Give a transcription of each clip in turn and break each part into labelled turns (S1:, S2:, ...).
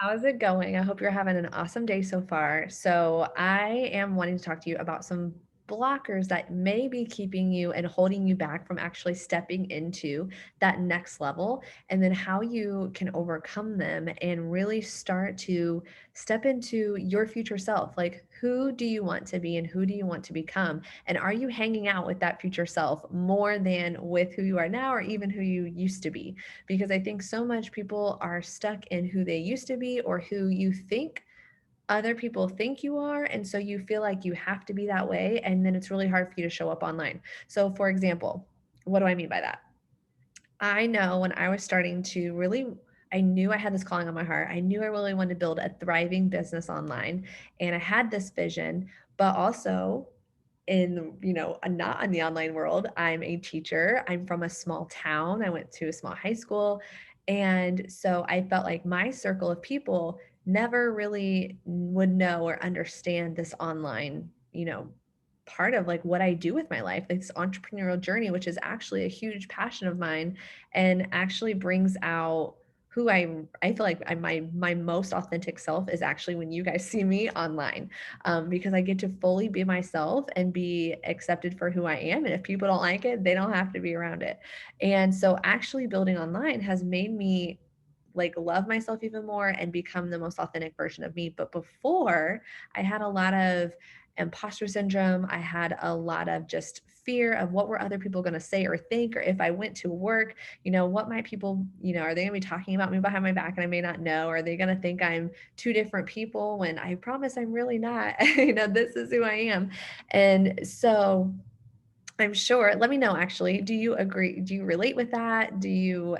S1: How's it going? I hope you're having an awesome day so far. So, I am wanting to talk to you about some blockers that may be keeping you and holding you back from actually stepping into that next level, and then how you can overcome them and really start to step into your future self. Like, who do you want to be and who do you want to become? And are you hanging out with that future self more than with who you are now or even who you used to be? Because I think so much people are stuck in who they used to be or who you think other people think you are. And so you feel like you have to be that way. And then it's really hard for you to show up online. So, for example, what do I mean by that? I know when I was starting to really, I knew I had this calling on my heart. I knew I really wanted to build a thriving business online. And I had this vision, but also in not in the online world, I'm a teacher. I'm from a small town. I went to a small high school, and so I felt like my circle of people never really would know or understand this online, part of like what I do with my life, like this entrepreneurial journey, which is actually a huge passion of mine and actually brings out who I feel like my most authentic self is actually when you guys see me online, because I get to fully be myself and be accepted for who I am. And if people don't like it, they don't have to be around it. And so actually building online has made me like love myself even more and become the most authentic version of me. But before, I had a lot of imposter syndrome. I had a lot of just fear of what were other people going to say or think, or if I went to work, what might people, are they going to be talking about me behind my back and I may not know? Are they going to think I'm two different people when I promise I'm really not? This is who I am. And so I'm sure. Let me know actually. Do you agree? Do you relate with that?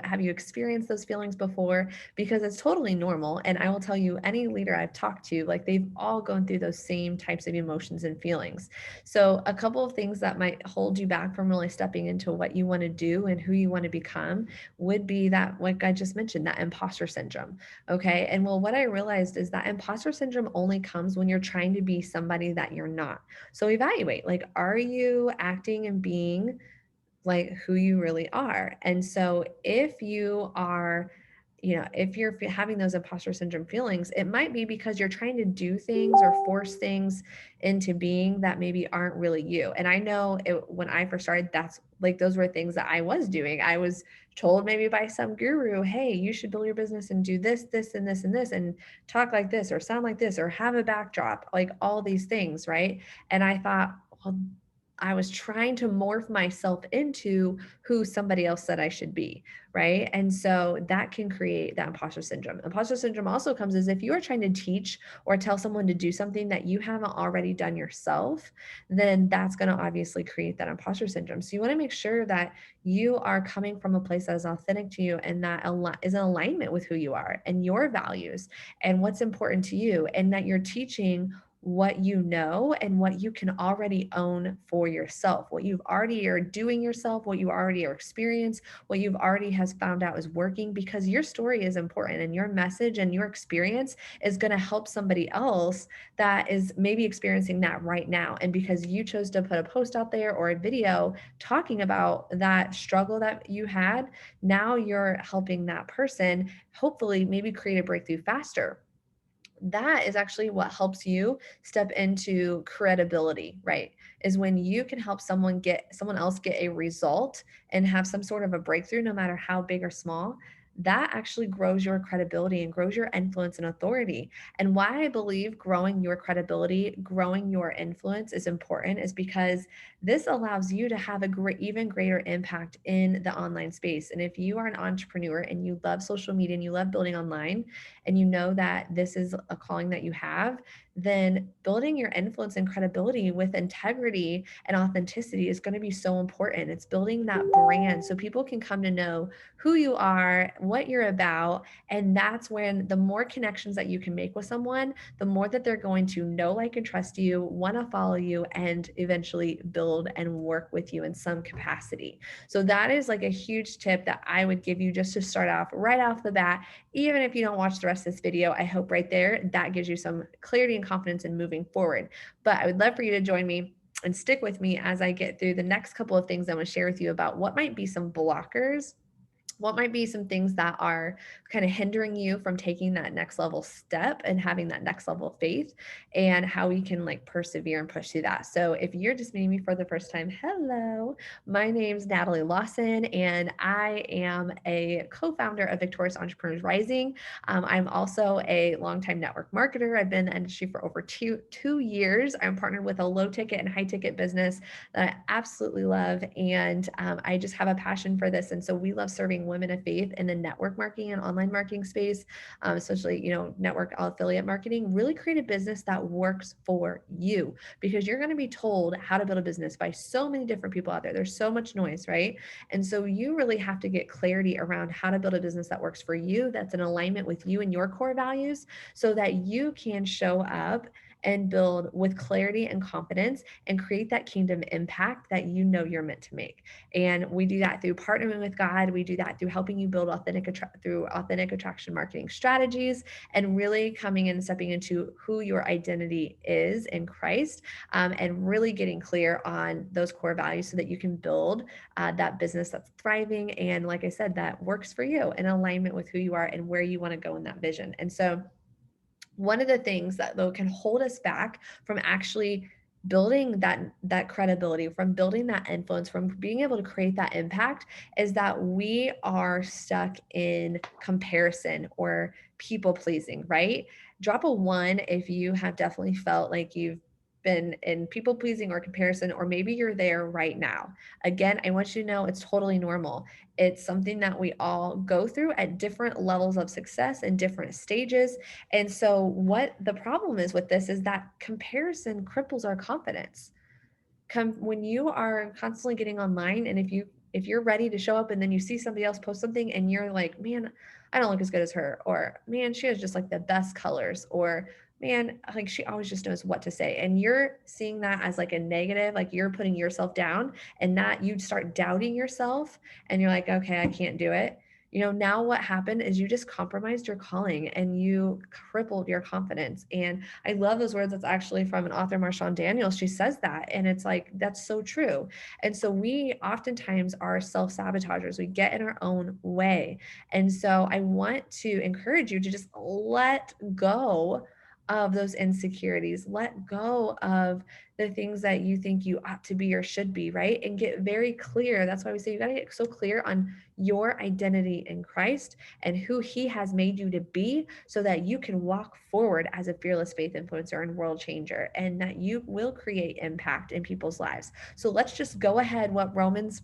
S1: Have you experienced those feelings before? Because it's totally normal. And I will tell you, any leader I've talked to, like they've all gone through those same types of emotions and feelings. So, a couple of things that might hold you back from really stepping into what you want to do and who you want to become would be that, like I just mentioned, that imposter syndrome. Okay. And well, what I realized is that imposter syndrome only comes when you're trying to be somebody that you're not. So evaluate, like, are you acting and being like who you really are? And so if you are, if you're having those imposter syndrome feelings, it might be because you're trying to do things or force things into being that maybe aren't really you. And I know when I first started, that's like those were things that I was doing. I was told maybe by some guru, hey, you should build your business and do this, this, and this, and this, and talk like this, or sound like this, or have a backdrop, like all these things, right? And I thought, well, I was trying to morph myself into who somebody else said I should be, right? And so that can create that imposter syndrome. Imposter syndrome also comes as if you are trying to teach or tell someone to do something that you haven't already done yourself, then that's going to obviously create that imposter syndrome. So you want to make sure that you are coming from a place that is authentic to you and that is in alignment with who you are and your values and what's important to you, and that you're teaching what you know and what you can already own for yourself, what you've already are doing yourself, what you already are experienced, what you've already has found out is working, because your story is important and your message and your experience is going to help somebody else that is maybe experiencing that right now. And because you chose to put a post out there or a video talking about that struggle that you had, now you're helping that person hopefully maybe create a breakthrough faster. That is actually what helps you step into credibility, right? Is when you can help someone else get a result and have some sort of a breakthrough, no matter how big or small. That actually grows your credibility and grows your influence and authority. And why I believe growing your credibility, growing your influence is important is because this allows you to have a great, even greater impact in the online space. And if you are an entrepreneur and you love social media and you love building online, and you know that this is a calling that you have, then building your influence and credibility with integrity and authenticity is going to be so important. It's building that brand so people can come to know who you are, what you're about. And that's when the more connections that you can make with someone, the more that they're going to know, like, and trust you, want to follow you, and eventually build and work with you in some capacity. So that is like a huge tip that I would give you just to start off right off the bat. Even if you don't watch the rest of this video, I hope right there that gives you some clarity and confidence in moving forward. But I would love for you to join me and stick with me as I get through the next couple of things I'm going to share with you about what might be some blockers What might be some things that are kind of hindering you from taking that next level step and having that next level of faith, and how we can like persevere and push through that. So if you're just meeting me for the first time, hello, my name's Natalie Lawson, and I am a co-founder of Victorious Entrepreneurs Rising. I'm also a longtime network marketer. I've been in the industry for over two years. I'm partnered with a low ticket and high ticket business that I absolutely love. And I just have a passion for this. And so we love serving women of faith in the network marketing and online marketing space, especially, network affiliate marketing. Really create a business that works for you, because you're going to be told how to build a business by so many different people out there. There's so much noise, right? And so you really have to get clarity around how to build a business that works for you, that's in alignment with you and your core values, so that you can show up and build with clarity and confidence and create that kingdom impact that you know you're meant to make. And we do that through partnering with God. We do that through helping you build through authentic attraction marketing strategies, and really coming in and stepping into who your identity is in Christ, and really getting clear on those core values so that you can build that business that's thriving. And like I said, that works for you in alignment with who you are and where you want to go in that vision. And so one of the things that though can hold us back from actually building that credibility, from building that influence, from being able to create that impact, is that we are stuck in comparison or people pleasing, right? Drop a one if you have definitely felt like you've been in people pleasing or comparison, or maybe you're there right now. Again, I want you to know it's totally normal. It's something that we all go through at different levels of success and different stages. And so what the problem is with this is that comparison cripples our confidence. When you are constantly getting online, and if you're ready to show up and then you see somebody else post something and you're like, man, I don't look as good as her, or man, she has just like the best colors, or man, like she always just knows what to say, and you're seeing that as like a negative, like you're putting yourself down, and that you start doubting yourself, and you're like, okay, I can't do it. Now what happened is you just compromised your calling and you crippled your confidence. And I love those words. That's actually from an author, Marshawn Daniels. She says that, and it's like, that's so true. And so we oftentimes are self-sabotagers. We get in our own way. And so I want to encourage you to just let go of those insecurities, let go of the things that you think you ought to be or should be, right? And get very clear. That's why we say you got to get so clear on your identity in Christ and who he has made you to be, so that you can walk forward as a fearless faith influencer and world changer, and that you will create impact in people's lives. So let's just go ahead. What Romans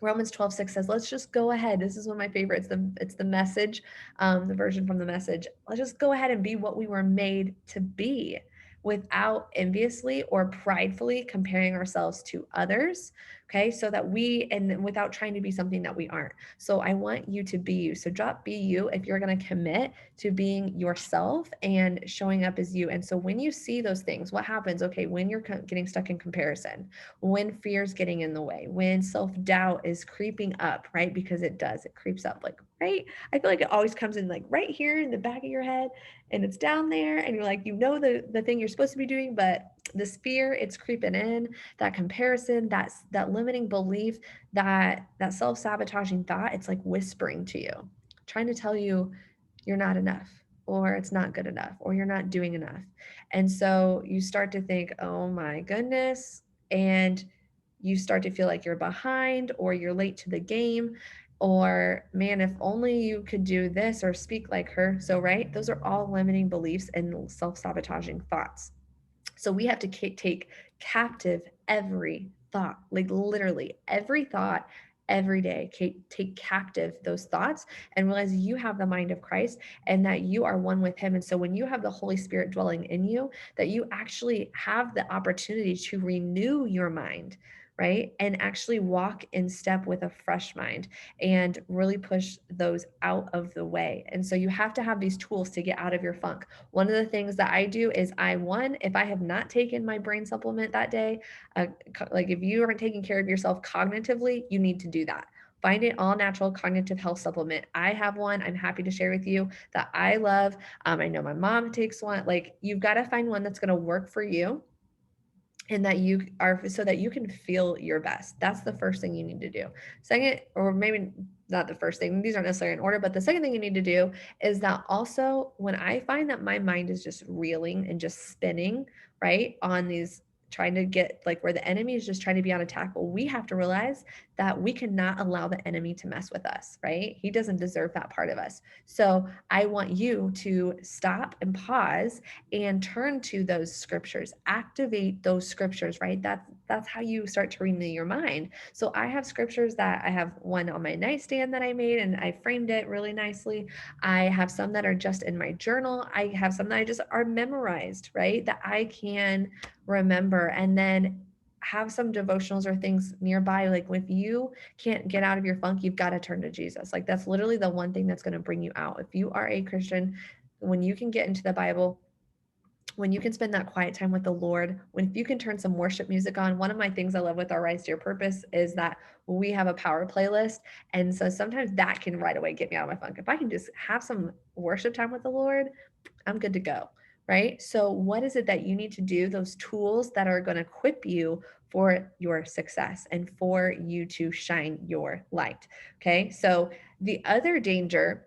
S1: 12:6 says, let's just go ahead. This is one of my favorites. It's the message, the version from the message. Let's just go ahead and be what we were made to be, without enviously or pridefully comparing ourselves to others. Okay. So that and without trying to be something that we aren't. So I want you to be you. So drop be you if you're going to commit to being yourself and showing up as you. And so when you see those things, what happens? Okay. When you're getting stuck in comparison, when fear's getting in the way, when self-doubt is creeping up, right? Because it does, it creeps up like, right? I feel like it always comes in like right here in the back of your head, and it's down there, and you're like, the thing you're supposed to be doing, but this fear, it's creeping in, that comparison, that limiting belief, that self-sabotaging thought, it's like whispering to you, trying to tell you you're not enough, or it's not good enough, or you're not doing enough. And so you start to think, oh my goodness, and you start to feel like you're behind or you're late to the game, or man, if only you could do this or speak like her. So, right, those are all limiting beliefs and self-sabotaging thoughts. So we have to take captive every thought, like literally every thought, every day. Take captive those thoughts and realize you have the mind of Christ and that you are one with him. And so when you have the Holy Spirit dwelling in you, that you actually have the opportunity to renew your mind, right? And actually walk in step with a fresh mind and really push those out of the way. And so you have to have these tools to get out of your funk. One of the things that I do is if I have not taken my brain supplement that day, like if you aren't taking care of yourself cognitively, you need to do that. Find an all natural cognitive health supplement. I have one. I'm happy to share with you that I love. I know my mom takes one. Like, you've got to find one that's going to work for you and that you are so that you can feel your best. That's the first thing you need to do. Second, or maybe not the first thing, these aren't necessarily in order, but the second thing you need to do is that also when I find that my mind is just reeling and just spinning, right, on these trying to get like where the enemy is just trying to be on attack, well, we have to realize that we cannot allow the enemy to mess with us, right? He doesn't deserve that part of us. So I want you to stop and pause and turn to those scriptures, activate those scriptures, right? That's how you start to renew your mind. So I have scriptures that I have one on my nightstand that I made and I framed it really nicely. I have some that are just in my journal. I have some that I just are memorized, right? That I can remember, and then have some devotionals or things nearby. Like if you can't get out of your funk, you've got to turn to Jesus. Like that's literally the one thing that's going to bring you out. If you are a Christian, when you can get into the Bible, when you can spend that quiet time with the Lord, when if you can turn some worship music on. One of my things I love with our Rise to Your Purpose is that we have a power playlist. And so sometimes that can right away get me out of my funk. If I can just have some worship time with the Lord, I'm good to go. Right. So, what is it that you need to do? Those tools that are going to equip you for your success and for you to shine your light. Okay. So, the other danger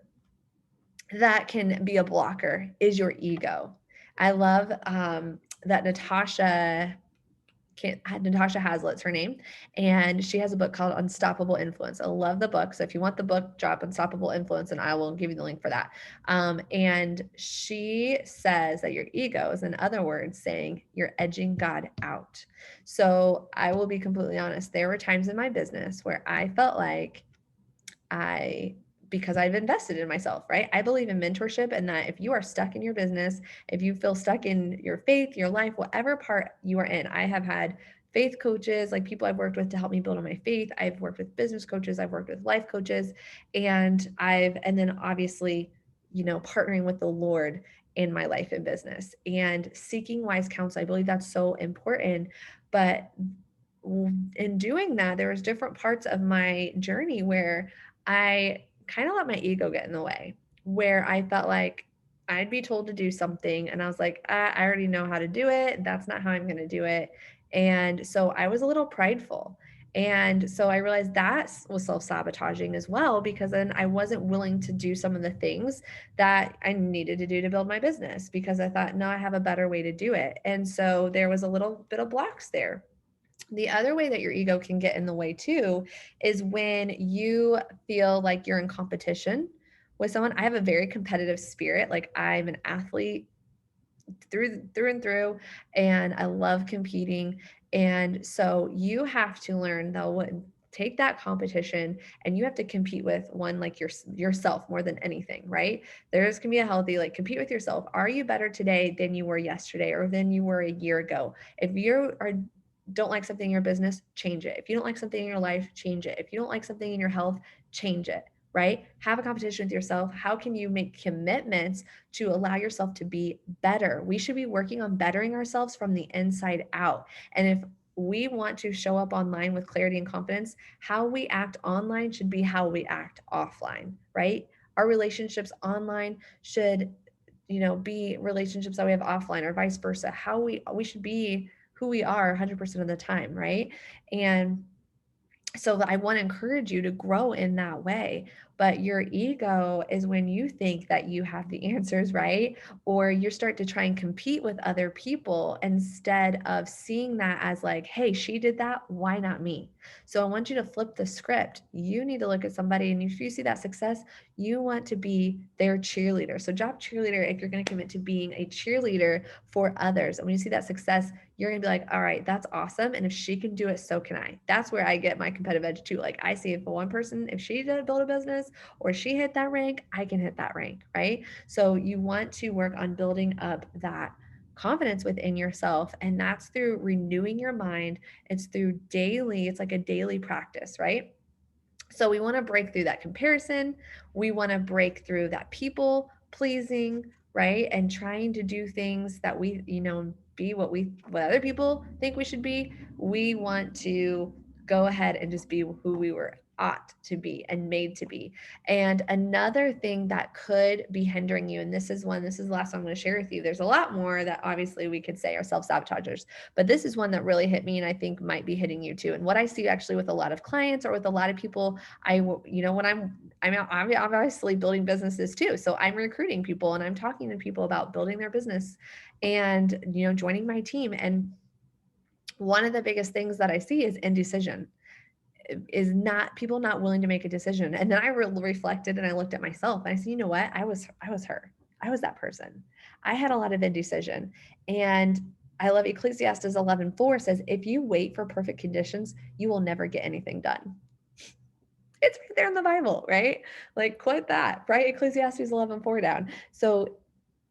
S1: that can be a blocker is your ego. I love that Natasha Haslett's her name, and she has a book called Unstoppable Influence. I love the book. So if you want the book, drop Unstoppable Influence, and I will give you the link for that. And she says that your ego is, in other words, saying you're edging God out. So I will be completely honest. There were times in my business where I felt like I because I've invested in myself, right? I believe in mentorship and that if you are stuck in your business, if you feel stuck in your faith, your life, whatever part you are in, I have had faith coaches, like people I've worked with to help me build on my faith. I've worked with business coaches, I've worked with life coaches, and then obviously, partnering with the Lord in my life and business and seeking wise counsel. I believe that's so important. But in doing that, there was different parts of my journey where I kind of let my ego get in the way, where I felt like I'd be told to do something and I was like, I already know how to do it. That's not how I'm going to do it. And so I was a little prideful. And so I realized that was self sabotaging as well, because then I wasn't willing to do some of the things that I needed to do to build my business because I thought, no, I have a better way to do it. And so there was a little bit of blocks there. The other way that your ego can get in the way too is when you feel like you're in competition with someone. I have a very competitive spirit. Like I'm an athlete through and through, and I love competing. And so you have to learn though, take that competition and you have to compete with one like yourself more than anything, right? There's can be a healthy like compete with yourself. Are you better today than you were yesterday or than you were a year ago? If you are don't like something in your business, change it. If you don't like something in your life, change it. If you don't like something in your health, change it, right? Have a competition with yourself. How can you make commitments to allow yourself to be better? We should be working on bettering ourselves from the inside out. And if we want to show up online with clarity and confidence, how we act online should be how we act offline, right? Our relationships online should, be relationships that we have offline or vice versa. How we should be who we are 100% of the time, right? And so I want to encourage you to grow in that way. But your ego is when you think that you have the answers, right? Or you start to try and compete with other people instead of seeing that as like, hey, she did that. Why not me? So I want you to flip the script. You need to look at somebody, and if you see that success, you want to be their cheerleader. So job cheerleader, if you're going to commit to being a cheerleader for others. And when you see that success, you're going to be like, all right, that's awesome. And if she can do it, so can I. That's where I get my competitive edge too. Like I see if one person, if she did build a business or she hit that rank, I can hit that rank, right? So you want to work on building up that confidence within yourself. And that's through renewing your mind. It's like a daily practice, right? So we want to break through that comparison. We want to break through that people pleasing, right? And trying to do things that we, be what other people think we should be. We want to go ahead and just be who we were ought to be and made to be. And another thing that could be hindering you, and this is the last one I'm going to share with you. There's a lot more that obviously we could say are self-sabotagers, but this is one that really hit me and I think might be hitting you too. And what I see actually with a lot of clients or with a lot of people, when I'm obviously building businesses too. So I'm recruiting people and I'm talking to people about building their business and, joining my team. And one of the biggest things that I see is indecision, is not people not willing to make a decision. And then I reflected and I looked at myself and I said, you know what? I was her. I was that person. I had a lot of indecision. And I love Ecclesiastes 11:4 says, if you wait for perfect conditions, you will never get anything done. It's right there in the Bible, right? Like, quote that, right? Ecclesiastes 11:4 down. So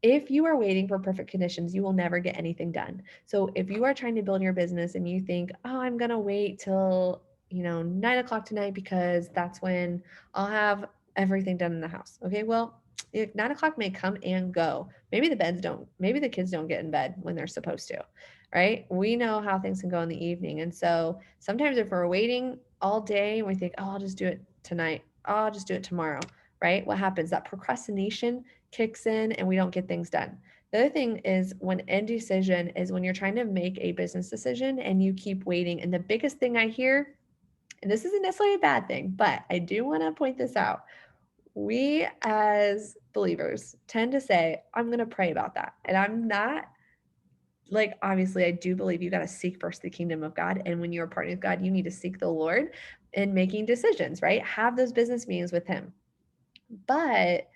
S1: if you are waiting for perfect conditions, you will never get anything done. So if you are trying to build your business and you think, oh, I'm going to wait till, 9 o'clock tonight because that's when I'll have everything done in the house. Okay. Well, if 9 o'clock may come and go, maybe maybe the kids don't get in bed when they're supposed to, right? We know how things can go in the evening. And so sometimes if we're waiting all day and we think, oh, I'll just do it tonight, oh, I'll just do it tomorrow, right? What happens? That procrastination kicks in and we don't get things done. The other thing is when indecision is when you're trying to make a business decision and you keep waiting. And the biggest thing I hear, and this isn't necessarily a bad thing, but I do want to point this out. We as believers tend to say, I'm going to pray about that. And I'm not, like, obviously, I do believe you got to seek first the kingdom of God. And when you're partnering with God, you need to seek the Lord in making decisions, right? Have those business meetings with Him. But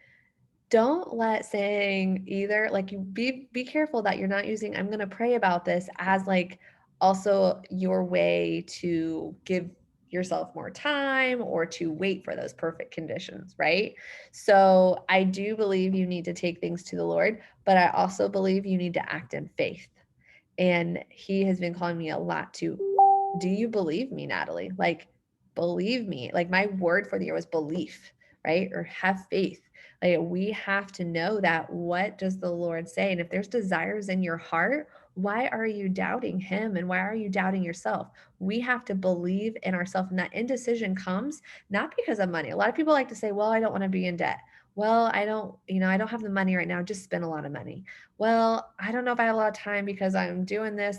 S1: don't let saying either, like, you be careful that you're not using I'm going to pray about this as like also your way to give yourself more time or to wait for those perfect conditions, right? So I do believe you need to take things to the Lord, but I also believe you need to act in faith. And He has been calling me a lot to, do you believe me, Natalie? Like, believe me. Like, my word for the year was belief, right? Or have faith. Like, we have to know that, what does the Lord say? And if there's desires in your heart, why are you doubting Him and why are you doubting yourself? We have to believe in ourselves. And that indecision comes not because of money. A lot of people like to say, well, I don't want to be in debt. Well, I don't have the money right now. Just spend a lot of money. Well, I don't know if I have a lot of time because I'm doing this.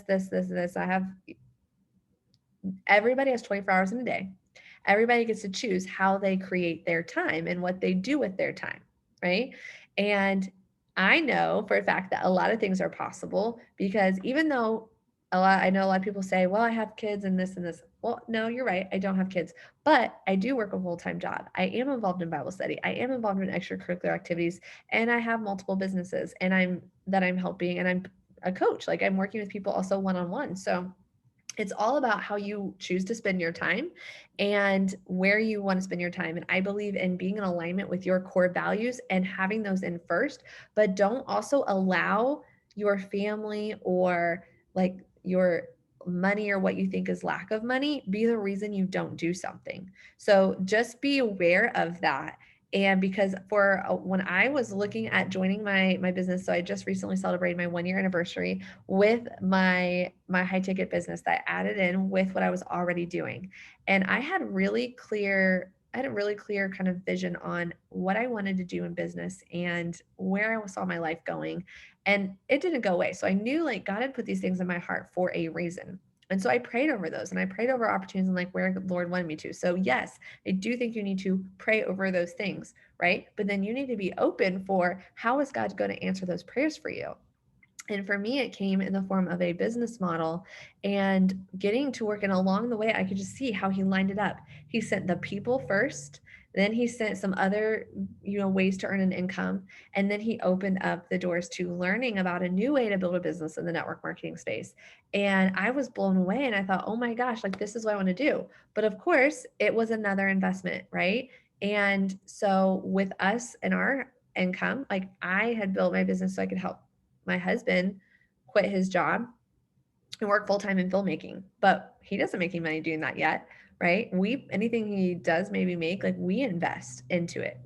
S1: Everybody has 24 hours in a day. Everybody gets to choose how they create their time and what they do with their time, right? And I know for a fact that a lot of things are possible because even though I know a lot of people say, well, I have kids and this and this. Well, no, you're right. I don't have kids, but I do work a full-time job. I am involved in Bible study. I am involved in extracurricular activities, and I have multiple businesses and I'm helping, and I'm a coach. Like, I'm working with people also one-on-one. So it's all about how you choose to spend your time and where you want to spend your time. And I believe in being in alignment with your core values and having those in first, but don't also allow your family or like your money or what you think is lack of money be the reason you don't do something. So just be aware of that. And because when I was looking at joining my business, so I just recently celebrated my 1 year anniversary with my high ticket business that I added in with what I was already doing. And I had a really clear kind of vision on what I wanted to do in business and where I saw my life going. And it didn't go away. So I knew, like, God had put these things in my heart for a reason. And so I prayed over those and I prayed over opportunities and like where the Lord wanted me to. So yes, I do think you need to pray over those things, right? But then you need to be open for, how is God going to answer those prayers for you? And for me, it came in the form of a business model and getting to work. And along the way, I could just see how He lined it up. He sent the people first, then He sent some other, ways to earn an income. And then He opened up the doors to learning about a new way to build a business in the network marketing space. And I was blown away and I thought, oh my gosh, like, this is what I want to do. But of course, it was another investment, right? And so with us and our income, like, I had built my business so I could help my husband quit his job and work full time in filmmaking, but he doesn't make any money doing that yet, right? Anything he does maybe make, like, we invest into it.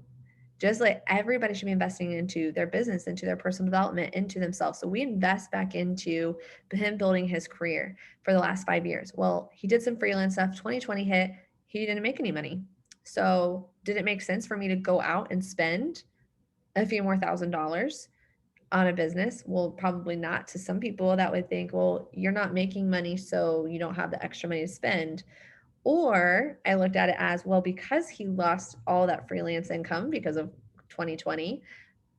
S1: Just like everybody should be investing into their business, into their personal development, into themselves. So we invest back into him building his career for the last 5 years. Well, he did some freelance stuff. 2020 hit. He didn't make any money. So did it make sense for me to go out and spend a few more $1,000s on a business? Well, probably not. To some people, that would think, well, you're not making money, so you don't have the extra money to spend. Or I looked at it as, well, because he lost all that freelance income because of 2020,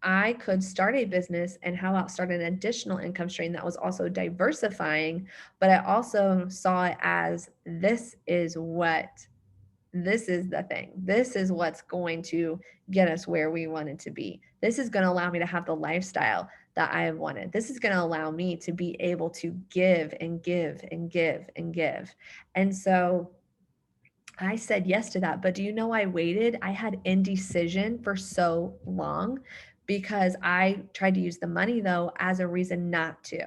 S1: I could start a business, and how about start an additional income stream that was also diversifying. But I also saw it as, this is the thing. This is what's going to get us where we wanted to be. This is going to allow me to have the lifestyle that I have wanted. This is going to allow me to be able to give and give and give and give. And so I said yes to that. But do you know I waited? I had indecision for so long because I tried to use the money, though, as a reason not to.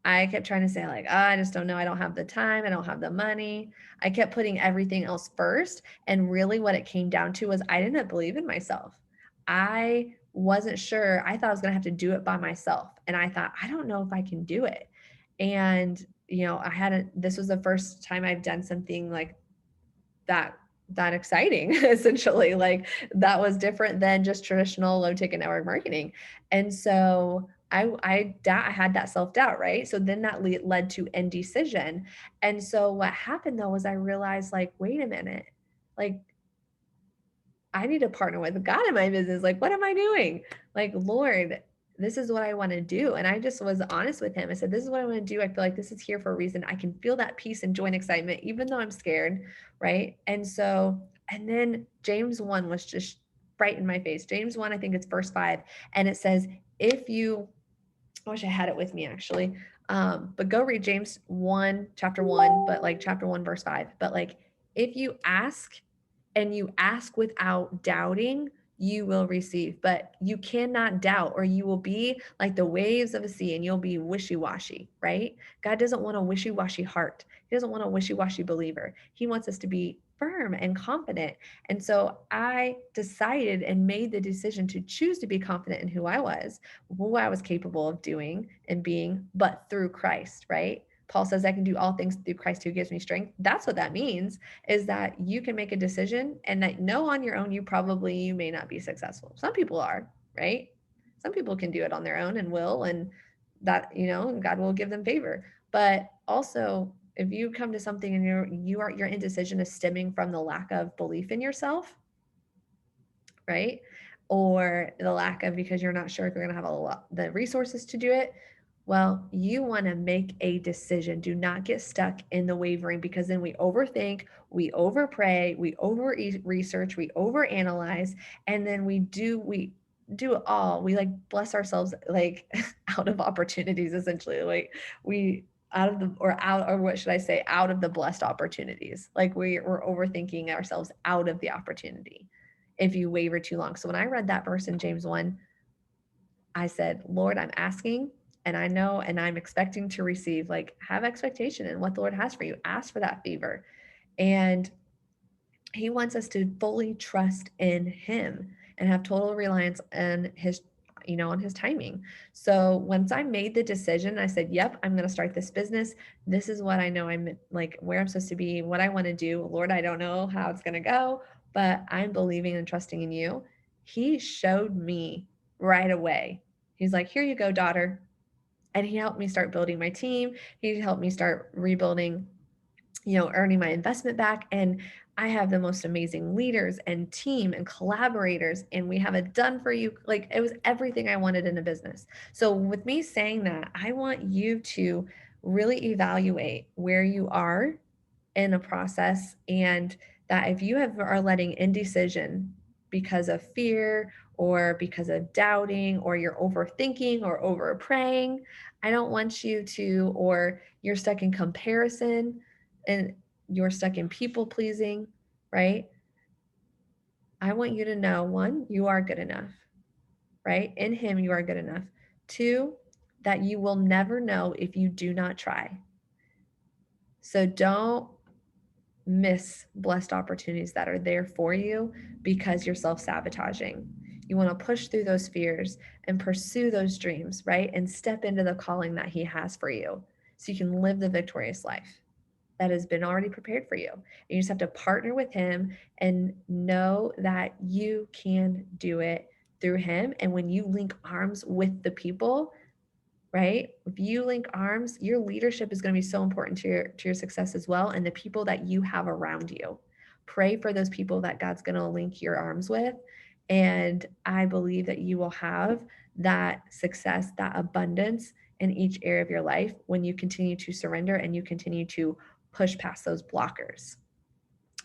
S1: I kept trying to say, like, oh, I just don't know. I don't have the time. I don't have the money. I kept putting everything else first. And really, what it came down to was I didn't believe in myself. I wasn't sure. I thought I was going to have to do it by myself. And I thought, I don't know if I can do it. And, this was the first time I've done something like that exciting essentially. Like, that was different than just traditional low ticket network marketing. And so I had that self-doubt, right? So then that led to indecision. And so what happened though was I realized, like, wait a minute, like, I need to partner with God in my business. Like, what am I doing? Like, Lord, this is what I want to do. And I just was honest with him. I said, this is what I want to do. I feel like this is here for a reason. I can feel that peace and joy and excitement, even though I'm scared. Right. And then James 1 was just right in my face. James 1, I think it's verse 5. And it says, if you, I wish I had it with me actually. But go read James 1, chapter 1, but like chapter 1, verse 5. But like, if you ask and you ask without doubting, you will receive. But you cannot doubt, or you will be like the waves of a sea and you'll be wishy washy, right? God doesn't want a wishy washy heart. He doesn't want a wishy washy believer. He wants us to be firm and confident. And so I decided and made the decision to choose to be confident in who I was capable of doing and being, but through Christ, right? Paul says, I can do all things through Christ who gives me strength. That's what that means, is that you can make a decision and that no, on your own, you may not be successful. Some people are, right? Some people can do it on their own and will, and that, God will give them favor. But also, if you come to something and your indecision is stemming from the lack of belief in yourself, right? Or the lack of, because you're not sure if you're going to have the resources to do it. Well, you want to make a decision. Do not get stuck in the wavering, because then we overthink, we overpray, we over research, we overanalyze, and then we do it all. We like bless ourselves like out of opportunities, essentially. Like, we or what should I say, out of the blessed opportunities. Like, we're overthinking ourselves out of the opportunity if you waver too long. So when I read that verse in James 1, I said, Lord, I'm asking, and I know, and I'm expecting to receive. Like, have expectation in what the Lord has for you. Ask for that favor. And he wants us to fully trust in him and have total reliance on his timing. So once I made the decision, I said, yep, I'm going to start this business. This is what I know I'm like, where I'm supposed to be, what I want to do. Lord, I don't know how it's going to go, but I'm believing and trusting in you. He showed me right away. He's like, here you go, daughter. And he helped me start building my team. He helped me start rebuilding, earning my investment back. And I have the most amazing leaders and team and collaborators, and we have it done for you. Like, it was everything I wanted in a business. So with me saying that, I want you to really evaluate where you are in a process, and that if you are letting indecision because of fear or because of doubting, or you're overthinking or over praying, I don't want you to, or you're stuck in comparison and you're stuck in people pleasing, right? I want you to know, one, you are good enough, right? In him, you are good enough. Two, that you will never know if you do not try. So don't miss blessed opportunities that are there for you because you're self-sabotaging. You want to push through those fears and pursue those dreams, right? And step into the calling that he has for you so you can live the victorious life. that has been already prepared for you. And you just have to partner with him and know that you can do it through him. And when you link arms with the people, right? If you link arms, your leadership is going to be so important to your success as well, and the people that you have around you. Pray for those people that God's going to link your arms with, and I believe that you will have that success, that abundance in each area of your life when you continue to surrender and you continue to push past those blockers.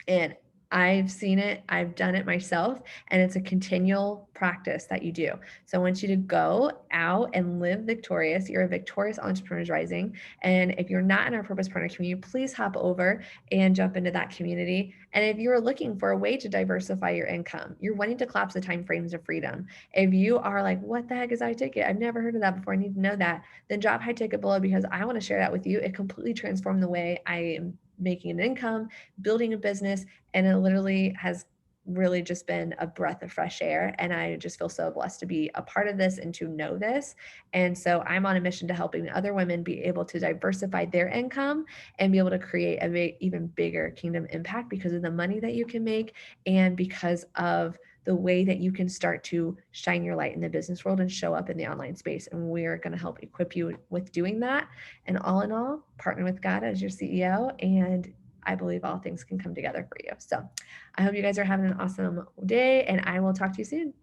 S1: And I've seen it, I've done it myself, and it's a continual practice that you do. So I want you to go out and live victorious. You're a victorious entrepreneurs rising. And if you're not in our purpose partner community, please hop over and jump into that community. And if you're looking for a way to diversify your income, you're wanting to collapse the time frames of freedom. If you are like, what the heck is high ticket? I've never heard of that before. I need to know that. Then drop high ticket below because I want to share that with you. It completely transformed the way I am making an income, building a business, and it literally has really just been a breath of fresh air. And I just feel so blessed to be a part of this and to know this. And so I'm on a mission to helping other women be able to diversify their income and be able to create a even bigger kingdom impact because of the money that you can make and because of the way that you can start to shine your light in the business world and show up in the online space. And we're going to help equip you with doing that. And all in all, partner with God as your CEO. And I believe all things can come together for you. So I hope you guys are having an awesome day, and I will talk to you soon.